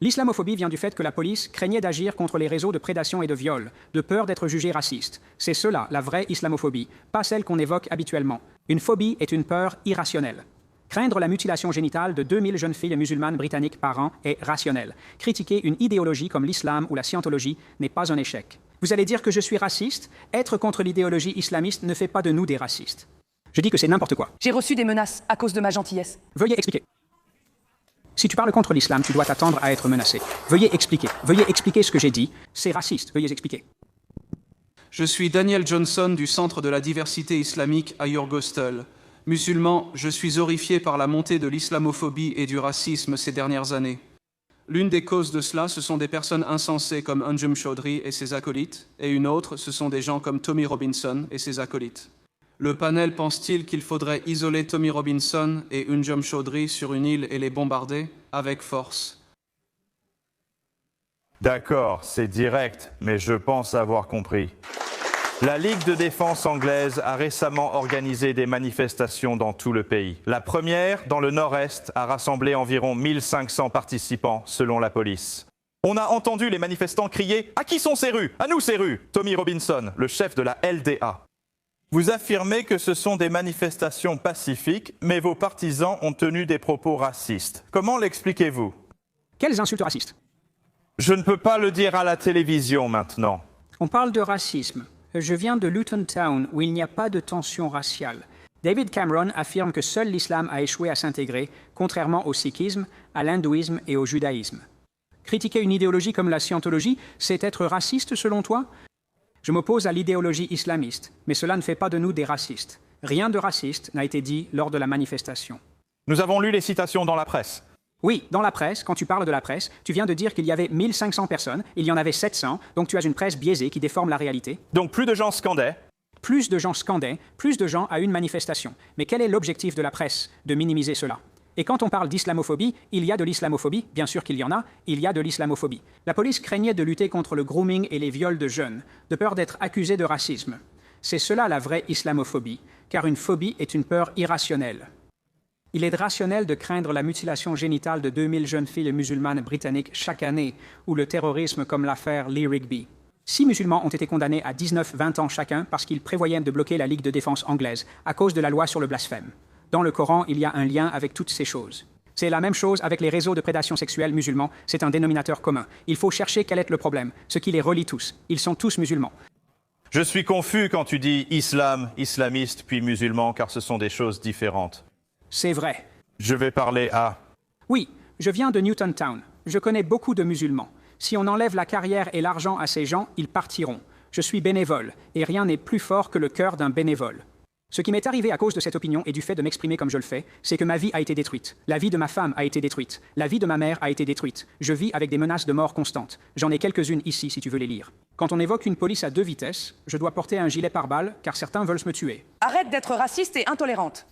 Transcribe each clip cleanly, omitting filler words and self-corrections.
L'islamophobie vient du fait que la police craignait d'agir contre les réseaux de prédation et de viol, de peur d'être jugé raciste. C'est cela, la vraie islamophobie, pas celle qu'on évoque habituellement. Une phobie est une peur irrationnelle. Craindre la mutilation génitale de 2000 jeunes filles musulmanes britanniques par an est rationnel. Critiquer une idéologie comme l'islam ou la scientologie n'est pas un échec. Vous allez dire que je suis raciste? Être contre l'idéologie islamiste ne fait pas de nous des racistes. Je dis que c'est n'importe quoi. J'ai reçu des menaces à cause de ma gentillesse. Veuillez expliquer. Si tu parles contre l'islam, tu dois t'attendre à être menacé. Veuillez expliquer. Veuillez expliquer ce que j'ai dit. C'est raciste. Veuillez expliquer. Je suis Daniel Johnson du Centre de la diversité islamique à Yorgostel. Musulman, je suis horrifié par la montée de l'islamophobie et du racisme ces dernières années. L'une des causes de cela, ce sont des personnes insensées comme Anjem Choudhury et ses acolytes, et une autre, ce sont des gens comme Tommy Robinson et ses acolytes. Le panel pense-t-il qu'il faudrait isoler Tommy Robinson et Anjem Choudhury sur une île et les bombarder avec force? D'accord, c'est direct, mais je pense avoir compris. La Ligue de défense anglaise a récemment organisé des manifestations dans tout le pays. La première, dans le nord-est, a rassemblé environ 1500 participants, selon la police. On a entendu les manifestants crier « À qui sont ces rues? À nous ces rues !» Tommy Robinson, le chef de la LDA. Vous affirmez que ce sont des manifestations pacifiques, mais vos partisans ont tenu des propos racistes. Comment l'expliquez-vous? Quelles insultes racistes? Je ne peux pas le dire à la télévision maintenant. On parle de racisme. Je viens de Luton Town, où il n'y a pas de tension raciale. David Cameron affirme que seul l'islam a échoué à s'intégrer, contrairement au sikhisme, à l'hindouisme et au judaïsme. Critiquer une idéologie comme la scientologie, c'est être raciste selon toi? Je m'oppose à l'idéologie islamiste, mais cela ne fait pas de nous des racistes. Rien de raciste n'a été dit lors de la manifestation. Nous avons lu les citations dans la presse. Oui, dans la presse, quand tu parles de la presse, tu viens de dire qu'il y avait 1500 personnes, il y en avait 700, donc tu as une presse biaisée qui déforme la réalité. Donc plus de gens scandaient. Plus de gens scandaient, plus de gens à une manifestation. Mais quel est l'objectif de la presse? De minimiser cela. Et quand on parle d'islamophobie, il y a de l'islamophobie, bien sûr qu'il y en a, il y a de l'islamophobie. La police craignait de lutter contre le grooming et les viols de jeunes, de peur d'être accusé de racisme. C'est cela la vraie islamophobie, car une phobie est une peur irrationnelle. Il est rationnel de craindre la mutilation génitale de 2000 jeunes filles musulmanes britanniques chaque année, ou le terrorisme comme l'affaire Lee Rigby. 6 musulmans ont été condamnés à 19-20 ans chacun parce qu'ils prévoyaient de bloquer la Ligue de défense anglaise à cause de la loi sur le blasphème. Dans le Coran, il y a un lien avec toutes ces choses. C'est la même chose avec les réseaux de prédation sexuelle musulmans, c'est un dénominateur commun. Il faut chercher quel est le problème, ce qui les relie tous. Ils sont tous musulmans. Je suis confus quand tu dis islam, islamiste, puis musulman, car ce sont des choses différentes. C'est vrai. Je vais parler à... Oui, je viens de Newton Town. Je connais beaucoup de musulmans. Si on enlève la carrière et l'argent à ces gens, ils partiront. Je suis bénévole, et rien n'est plus fort que le cœur d'un bénévole. Ce qui m'est arrivé à cause de cette opinion et du fait de m'exprimer comme je le fais, c'est que ma vie a été détruite. La vie de ma femme a été détruite. La vie de ma mère a été détruite. Je vis avec des menaces de mort constantes. J'en ai quelques-unes ici si tu veux les lire. Quand on évoque une police à 2 vitesses, je dois porter un gilet pare-balles car certains veulent me tuer. Arrête d'être raciste et intolérante.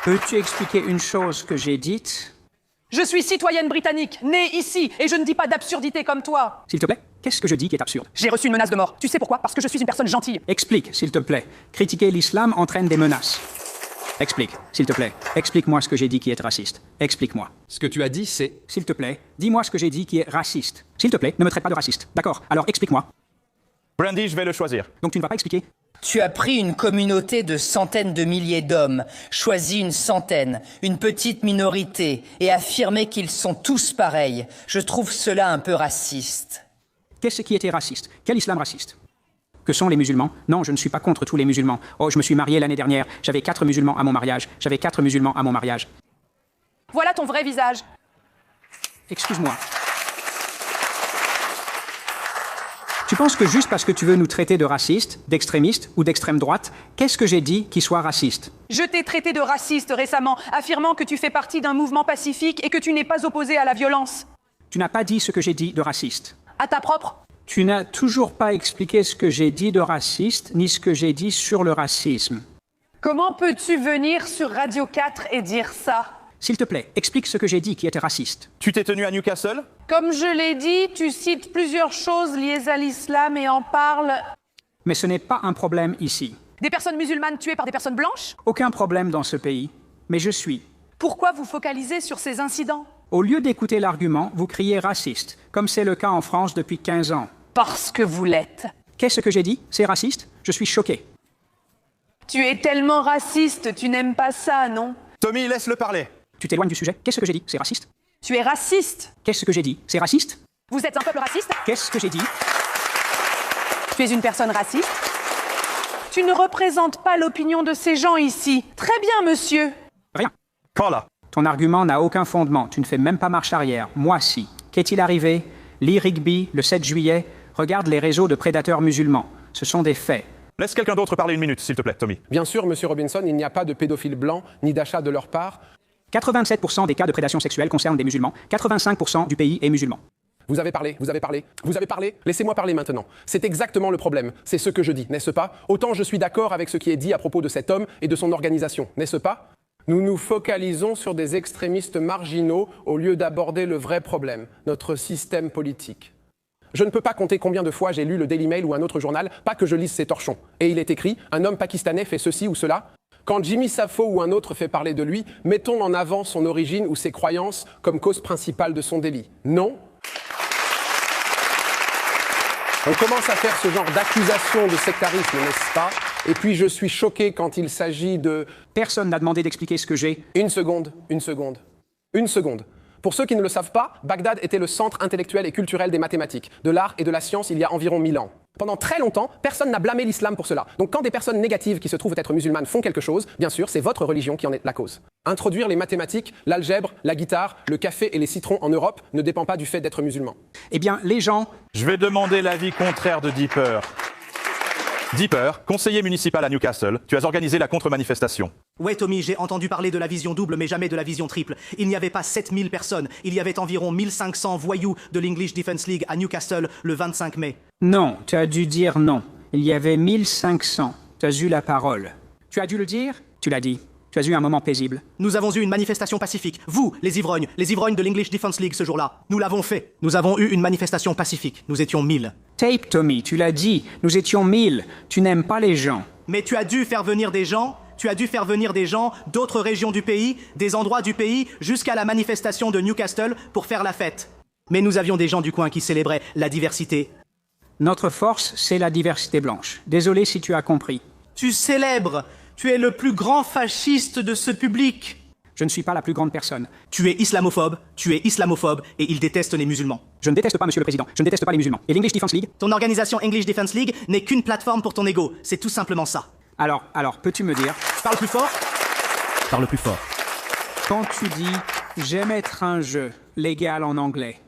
Peux-tu expliquer une chose que j'ai dite? Je suis citoyenne britannique, née ici, et je ne dis pas d'absurdité comme toi. S'il te plaît, qu'est-ce que je dis qui est absurde? J'ai reçu une menace de mort. Tu sais pourquoi? Parce que je suis une personne gentille. Explique, s'il te plaît. Critiquer l'islam entraîne des menaces. Explique, s'il te plaît. Explique-moi ce que j'ai dit qui est raciste. Explique-moi. Ce que tu as dit, c'est... S'il te plaît, dis-moi ce que j'ai dit qui est raciste. S'il te plaît, ne me traite pas de raciste. D'accord, alors explique-moi. Brandy, je vais le choisir. Donc tu ne vas pas expliquer? Tu as pris une communauté de centaines de milliers d'hommes, choisi une centaine, une petite minorité, et affirmé qu'ils sont tous pareils. Je trouve cela un peu raciste. Qu'est-ce qui était raciste? Quel islam raciste? Que sont les musulmans? Non, je ne suis pas contre tous les musulmans. Oh, je me suis marié l'année dernière, j'avais 4 musulmans à mon mariage. J'avais 4 musulmans à mon mariage. Voilà ton vrai visage. Excuse-moi. Tu penses que juste parce que tu veux nous traiter de racistes, d'extrémistes ou d'extrême droite, qu'est-ce que j'ai dit qui soit raciste? Je t'ai traité de raciste récemment, affirmant que tu fais partie d'un mouvement pacifique et que tu n'es pas opposé à la violence. Tu n'as pas dit ce que j'ai dit de raciste. À ta propre? Tu n'as toujours pas expliqué ce que j'ai dit de raciste, ni ce que j'ai dit sur le racisme. Comment peux-tu venir sur Radio 4 et dire ça? S'il te plaît, explique ce que j'ai dit qui était raciste. Tu t'es tenu à Newcastle? Comme je l'ai dit, tu cites plusieurs choses liées à l'islam et en parles... Mais ce n'est pas un problème ici. Des personnes musulmanes tuées par des personnes blanches? Aucun problème dans ce pays. Mais je suis Pourquoi vous focalisez sur ces incidents? Au lieu d'écouter l'argument, vous criez raciste, comme c'est le cas en France depuis 15 ans. Parce que vous l'êtes. Qu'est-ce que j'ai dit? C'est raciste? Je suis choqué. Tu es tellement raciste, tu n'aimes pas ça, non? Tommy, laisse-le parler. Tu t'éloignes du sujet? Qu'est-ce que j'ai dit? C'est raciste? Tu es raciste. Qu'est-ce que j'ai dit? C'est raciste? Vous êtes un peuple raciste? Qu'est-ce que j'ai dit? Tu es une personne raciste? Tu ne représentes pas l'opinion de ces gens ici. Très bien, monsieur. Rien. Carla. Ton argument n'a aucun fondement. Tu ne fais même pas marche arrière. Moi, si. Qu'est-il arrivé? Lee Rigby, le 7 juillet. Regarde les réseaux de prédateurs musulmans. Ce sont des faits. Laisse quelqu'un d'autre parler une minute, s'il te plaît, Tommy. Bien sûr, Monsieur Robinson, il n'y a pas de pédophiles blancs ni d'achat de leur part. 87% des cas de prédation sexuelle concernent des musulmans. 85% du pays est musulman. Vous avez parlé. Laissez-moi parler maintenant. C'est exactement le problème. C'est ce que je dis, n'est-ce pas? Autant je suis d'accord avec ce qui est dit à propos de cet homme et de son organisation, n'est-ce pas? Nous nous focalisons sur des extrémistes marginaux au lieu d'aborder le vrai problème, notre système politique. Je ne peux pas compter combien de fois j'ai lu le Daily Mail ou un autre journal, pas que je lise ces torchons. Et il est écrit, un homme pakistanais fait ceci ou cela. Quand Jimmy Safo ou un autre fait parler de lui, mettons en avant son origine ou ses croyances comme cause principale de son délit. Non. On commence à faire ce genre d'accusation de sectarisme, n'est-ce pas? Et puis je suis choqué quand il s'agit de... Personne n'a demandé d'expliquer ce que j'ai. Une seconde. Pour ceux qui ne le savent pas, Bagdad était le centre intellectuel et culturel des mathématiques, de l'art et de la science il y a environ 1000 ans. Pendant très longtemps, personne n'a blâmé l'islam pour cela. Donc quand des personnes négatives qui se trouvent être musulmanes font quelque chose, bien sûr, c'est votre religion qui en est la cause. Introduire les mathématiques, l'algèbre, la guitare, le café et les citrons en Europe ne dépend pas du fait d'être musulman. Eh bien, les gens... Je vais demander l'avis contraire de Deeper. Deeper, conseiller municipal à Newcastle, tu as organisé la contre-manifestation. Ouais, Tommy, j'ai entendu parler de la vision double, mais jamais de la vision triple. Il n'y avait pas 7000 personnes, il y avait environ 1500 voyous de l'English Defence League à Newcastle le 25 mai. Non, tu as dû dire non. Il y avait 1500. Tu as eu la parole. Tu as dû le dire? Tu l'as dit. Tu as eu un moment paisible. Nous avons eu une manifestation pacifique. Vous, les ivrognes de l'English Defence League ce jour-là. Nous l'avons fait. Nous avons eu une manifestation pacifique. Nous étions 1000. Tape, Tommy, tu l'as dit. Nous étions 1000. Tu n'aimes pas les gens. Mais tu as dû faire venir des gens d'autres régions du pays, des endroits du pays, jusqu'à la manifestation de Newcastle pour faire la fête. Mais nous avions des gens du coin qui célébraient la diversité. Notre force, c'est la diversité blanche. Désolé si tu as compris. Tu célèbres. Tu es le plus grand fasciste de ce public. Je ne suis pas la plus grande personne. Tu es islamophobe, et il déteste les musulmans. Je ne déteste pas, monsieur le président. Je ne déteste pas les musulmans. Et l'English Defence League? Ton organisation English Defence League n'est qu'une plateforme pour ton ego. C'est tout simplement ça. Alors, peux-tu me dire... Parle plus fort. Parle plus fort. Quand tu dis « j'aime être un jeu légal en anglais »,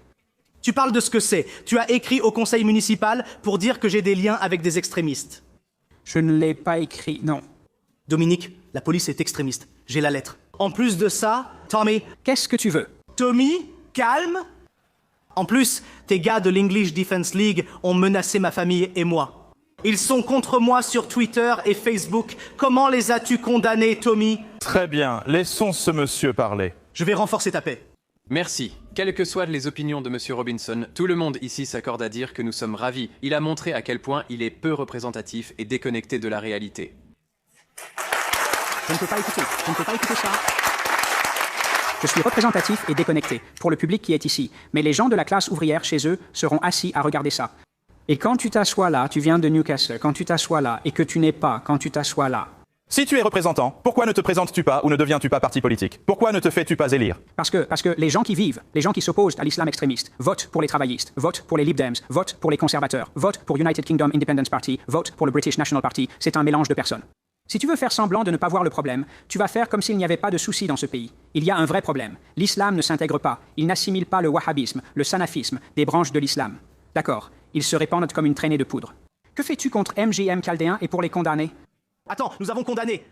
tu parles de ce que c'est. Tu as écrit au conseil municipal pour dire que j'ai des liens avec des extrémistes. Je ne l'ai pas écrit, non. Dominique, la police est extrémiste. J'ai la lettre. En plus de ça, Tommy... Qu'est-ce que tu veux? Tommy, calme. En plus, tes gars de l'English Defence League ont menacé ma famille et moi. Ils sont contre moi sur Twitter et Facebook. Comment les as-tu condamnés, Tommy? Très bien, laissons ce monsieur parler. Je vais renforcer ta paix. Merci. Quelles que soient les opinions de Monsieur Robinson, tout le monde ici s'accorde à dire que nous sommes ravis. Il a montré à quel point il est peu représentatif et déconnecté de la réalité. Je ne peux pas écouter ça. Je suis représentatif et déconnecté pour le public qui est ici. Mais les gens de la classe ouvrière chez eux seront assis à regarder ça. Et quand tu t'assois là, tu viens de Newcastle, quand tu t'assois là et que tu n'es pas quand tu t'assois là. Si tu es représentant, pourquoi ne te présentes-tu pas ou ne deviens-tu pas parti politique? Pourquoi ne te fais-tu pas élire? Parce que les gens qui vivent, les gens qui s'opposent à l'islam extrémiste, votent pour les travaillistes, votent pour les Lib Dems, votent pour les conservateurs, votent pour United Kingdom Independence Party, votent pour le British National Party. C'est un mélange de personnes. Si tu veux faire semblant de ne pas voir le problème, tu vas faire comme s'il n'y avait pas de souci dans ce pays. Il y a un vrai problème. L'islam ne s'intègre pas. Il n'assimile pas le wahhabisme, le salafisme, des branches de l'islam. D'accord. Ils se répandent comme une traînée de poudre. Que fais-tu contre MJM Chaldéen et pour les condamner? Attends, nous avons condamné.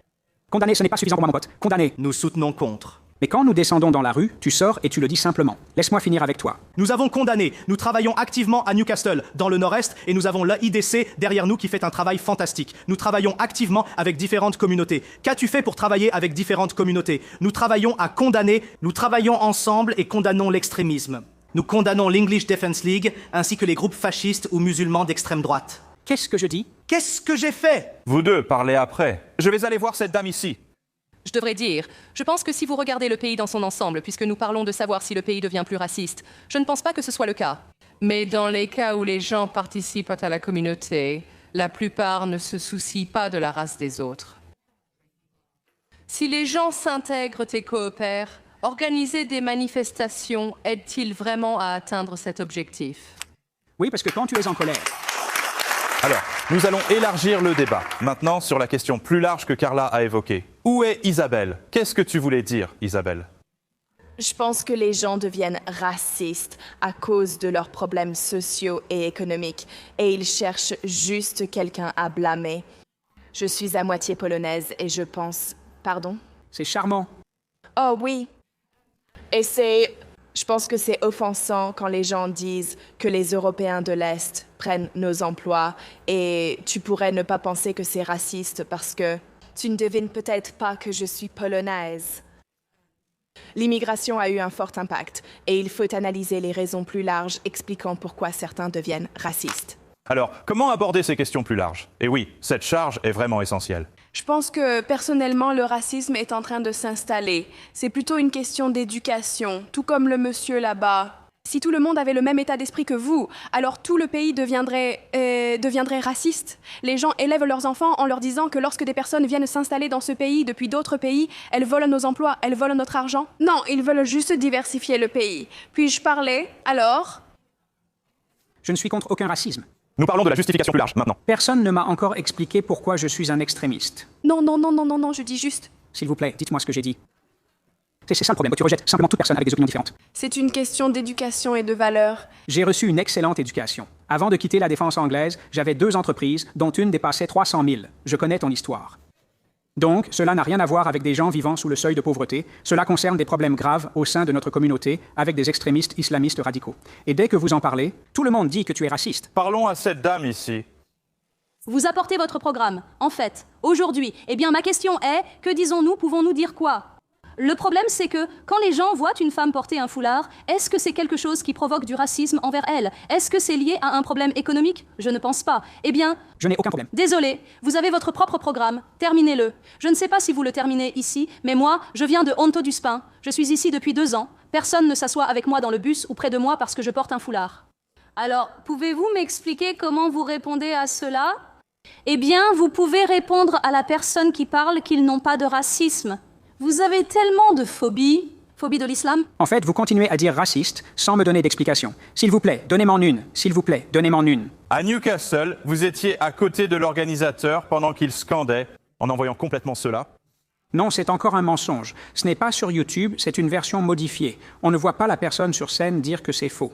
Condamner, ce n'est pas suffisant pour moi, mon pote. Condamner. Nous soutenons contre. Mais quand nous descendons dans la rue, tu sors et tu le dis simplement. Laisse-moi finir avec toi. Nous avons condamné. Nous travaillons activement à Newcastle, dans le nord-est, et nous avons l'AIDC derrière nous qui fait un travail fantastique. Nous travaillons activement avec différentes communautés. Qu'as-tu fait pour travailler avec différentes communautés? Nous travaillons à condamner. Nous travaillons ensemble et condamnons l'extrémisme. Nous condamnons l'English Defence League, ainsi que les groupes fascistes ou musulmans d'extrême droite. Qu'est-ce que je dis? Qu'est-ce que j'ai fait? Vous deux, parlez après. Je vais aller voir cette dame ici. Je devrais dire, je pense que si vous regardez le pays dans son ensemble, puisque nous parlons de savoir si le pays devient plus raciste, je ne pense pas que ce soit le cas. Mais dans les cas où les gens participent à la communauté, la plupart ne se soucient pas de la race des autres. Si les gens s'intègrent et coopèrent, organiser des manifestations aide-t-il vraiment à atteindre cet objectif? Oui, parce que quand tu es en colère, Alors, nous allons élargir le débat, maintenant sur la question plus large que Carla a évoquée. Où est Isabelle? Qu'est-ce que tu voulais dire, Isabelle? Je pense que les gens deviennent racistes à cause de leurs problèmes sociaux et économiques et ils cherchent juste quelqu'un à blâmer. Je suis à moitié polonaise et je pense... Pardon? c'est charmant. Oh oui. Et je pense que c'est offensant quand les gens disent que les Européens de l'Est prennent nos emplois et tu pourrais ne pas penser que c'est raciste parce que tu ne devines peut-être pas que je suis polonaise. L'immigration a eu un fort impact et il faut analyser les raisons plus larges expliquant pourquoi certains deviennent racistes. Alors, comment aborder ces questions plus larges? Et oui, cette charge est vraiment essentielle. Je pense que personnellement, le racisme est en train de s'installer. C'est plutôt une question d'éducation, tout comme le monsieur là-bas. Si tout le monde avait le même état d'esprit que vous, alors tout le pays deviendrait raciste. Les gens élèvent leurs enfants en leur disant que lorsque des personnes viennent s'installer dans ce pays depuis d'autres pays, elles volent nos emplois, elles volent notre argent. Non, ils veulent juste diversifier le pays. Puis-je parler, alors? Je ne suis contre aucun racisme. Nous parlons de la justification plus large, maintenant. Personne ne m'a encore expliqué pourquoi je suis un extrémiste. Non, je dis juste. S'il vous plaît, dites-moi ce que j'ai dit. C'est ça le problème, tu rejettes simplement toute personne avec des opinions différentes. C'est une question d'éducation et de valeurs. J'ai reçu une excellente éducation. Avant de quitter la défense anglaise, j'avais 2 entreprises, dont une dépassait 300 000. Je connais ton histoire. Donc, cela n'a rien à voir avec des gens vivant sous le seuil de pauvreté. Cela concerne des problèmes graves au sein de notre communauté avec des extrémistes islamistes radicaux. Et dès que vous en parlez, tout le monde dit que tu es raciste. Parlons à cette dame ici. Vous apportez votre programme. En fait, aujourd'hui, eh bien ma question est, que disons-nous, pouvons-nous dire quoi? Le problème, c'est que quand les gens voient une femme porter un foulard, est-ce que c'est quelque chose qui provoque du racisme envers elle? Est-ce que c'est lié à un problème économique? Je ne pense pas. Eh bien... Je n'ai aucun problème. Désolé, vous avez votre propre programme. Terminez-le. Je ne sais pas si vous le terminez ici, mais moi, je viens de Honto du Spin. Je suis ici depuis 2 ans. Personne ne s'assoit avec moi dans le bus ou près de moi parce que je porte un foulard. Alors, pouvez-vous m'expliquer comment vous répondez à cela? Eh bien, vous pouvez répondre à la personne qui parle qu'ils n'ont pas de racisme. Vous avez tellement de phobies. Phobie de l'islam? En fait, vous continuez à dire raciste sans me donner d'explication. S'il vous plaît, donnez-m'en une. S'il vous plaît, donnez-m'en une. À Newcastle, vous étiez à côté de l'organisateur pendant qu'il scandait, en envoyant complètement cela. Non, c'est encore un mensonge. Ce n'est pas sur YouTube, c'est une version modifiée. On ne voit pas la personne sur scène dire que c'est faux.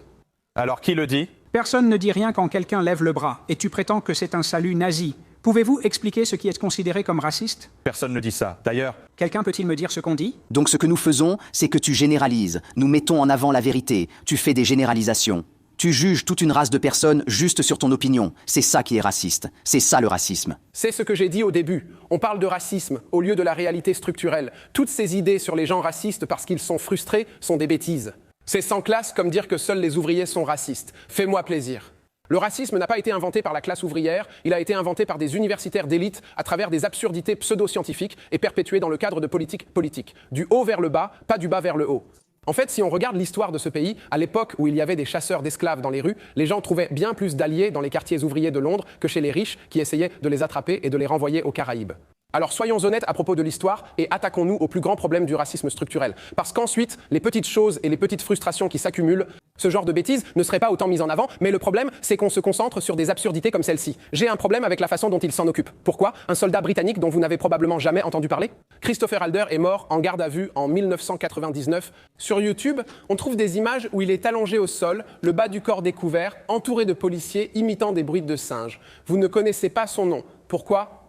Alors qui le dit? Personne ne dit rien quand quelqu'un lève le bras, et tu prétends que c'est un salut nazi. Pouvez-vous expliquer ce qui est considéré comme raciste? Personne ne dit ça. D'ailleurs... Quelqu'un peut-il me dire ce qu'on dit? Donc ce que nous faisons, c'est que tu généralises. Nous mettons en avant la vérité. Tu fais des généralisations. Tu juges toute une race de personnes juste sur ton opinion. C'est ça qui est raciste. C'est ça le racisme. C'est ce que j'ai dit au début. On parle de racisme au lieu de la réalité structurelle. Toutes ces idées sur les gens racistes parce qu'ils sont frustrés sont des bêtises. C'est sans classe comme dire que seuls les ouvriers sont racistes. Fais-moi plaisir. Le racisme n'a pas été inventé par la classe ouvrière, il a été inventé par des universitaires d'élite à travers des absurdités pseudo-scientifiques et perpétuées dans le cadre de politiques politiques. Du haut vers le bas, pas du bas vers le haut. En fait, si on regarde l'histoire de ce pays, à l'époque où il y avait des chasseurs d'esclaves dans les rues, les gens trouvaient bien plus d'alliés dans les quartiers ouvriers de Londres que chez les riches qui essayaient de les attraper et de les renvoyer aux Caraïbes. Alors soyons honnêtes à propos de l'histoire et attaquons-nous au plus grand problème du racisme structurel. Parce qu'ensuite, les petites choses et les petites frustrations qui s'accumulent, ce genre de bêtises ne seraient pas autant mises en avant, mais le problème, c'est qu'on se concentre sur des absurdités comme celle-ci. J'ai un problème avec la façon dont il s'en occupe. Pourquoi? Un soldat britannique dont vous n'avez probablement jamais entendu parler? Christopher Alder est mort en garde à vue en 1999. Sur YouTube, on trouve des images où il est allongé au sol, le bas du corps découvert, entouré de policiers imitant des bruits de singes. Vous ne connaissez pas son nom. Pourquoi?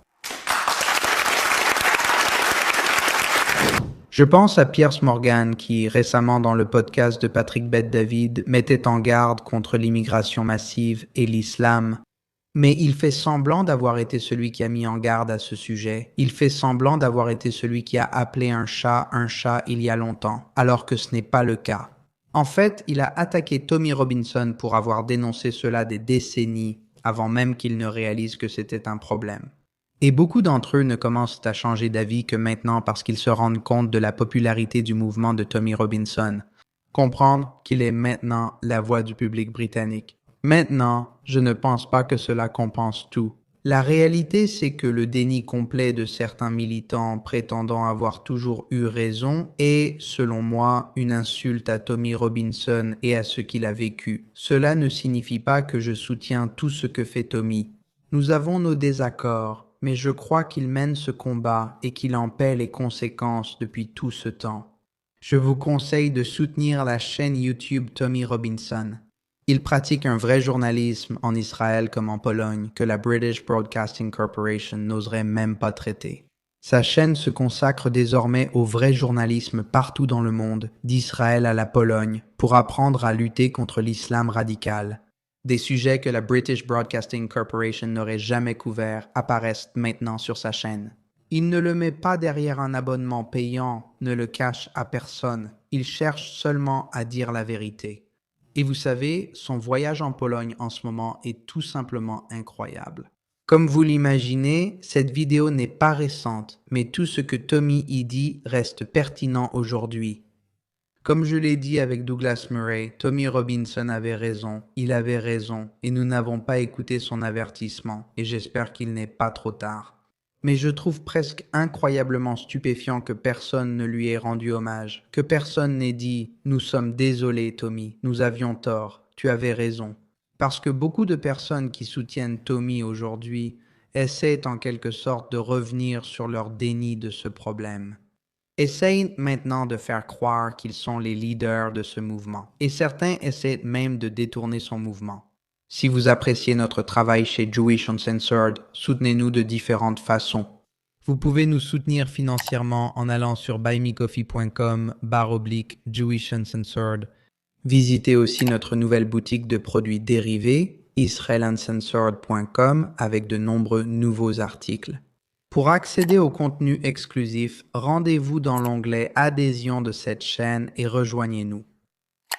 Je pense à Piers Morgan qui, récemment dans le podcast de Patrick Bet-David, mettait en garde contre l'immigration massive et l'islam. Mais il fait semblant d'avoir été celui qui a mis en garde à ce sujet. Il fait semblant d'avoir été celui qui a appelé un chat il y a longtemps, alors que ce n'est pas le cas. En fait, il a attaqué Tommy Robinson pour avoir dénoncé cela des décennies, avant même qu'il ne réalise que c'était un problème. Et beaucoup d'entre eux ne commencent à changer d'avis que maintenant parce qu'ils se rendent compte de la popularité du mouvement de Tommy Robinson. Comprendre qu'il est maintenant la voix du public britannique. Maintenant, je ne pense pas que cela compense tout. La réalité, c'est que le déni complet de certains militants prétendant avoir toujours eu raison est, selon moi, une insulte à Tommy Robinson et à ce qu'il a vécu. Cela ne signifie pas que je soutiens tout ce que fait Tommy. Nous avons nos désaccords, mais je crois qu'il mène ce combat et qu'il en paie les conséquences depuis tout ce temps. Je vous conseille de soutenir la chaîne YouTube Tommy Robinson. Il pratique un vrai journalisme en Israël comme en Pologne que la British Broadcasting Corporation n'oserait même pas traiter. Sa chaîne se consacre désormais au vrai journalisme partout dans le monde, d'Israël à la Pologne, pour apprendre à lutter contre l'islam radical. Des sujets que la British Broadcasting Corporation n'aurait jamais couverts apparaissent maintenant sur sa chaîne. Il ne le met pas derrière un abonnement payant, ne le cache à personne. Il cherche seulement à dire la vérité. Et vous savez, son voyage en Pologne en ce moment est tout simplement incroyable. Comme vous l'imaginez, cette vidéo n'est pas récente, mais tout ce que Tommy y dit reste pertinent aujourd'hui. Comme je l'ai dit avec Douglas Murray, Tommy Robinson avait raison, il avait raison, et nous n'avons pas écouté son avertissement, et j'espère qu'il n'est pas trop tard. Mais je trouve presque incroyablement stupéfiant que personne ne lui ait rendu hommage, que personne n'ait dit « Nous sommes désolés, Tommy, nous avions tort, tu avais raison ». Parce que beaucoup de personnes qui soutiennent Tommy aujourd'hui essaient en quelque sorte de revenir sur leur déni de ce problème. Essayent maintenant de faire croire qu'ils sont les leaders de ce mouvement, et certains essaient même de détourner son mouvement. Si vous appréciez notre travail chez Jewish Uncensored, soutenez-nous de différentes façons. Vous pouvez nous soutenir financièrement en allant sur buymecoffee.com/Jewish Uncensored. Visitez aussi notre nouvelle boutique de produits dérivés, israeluncensored.com, avec de nombreux nouveaux articles. Pour accéder au contenu exclusif, rendez-vous dans l'onglet Adhésion de cette chaîne et rejoignez-nous.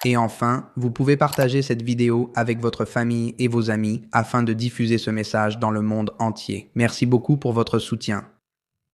Et enfin, vous pouvez partager cette vidéo avec votre famille et vos amis afin de diffuser ce message dans le monde entier. Merci beaucoup pour votre soutien.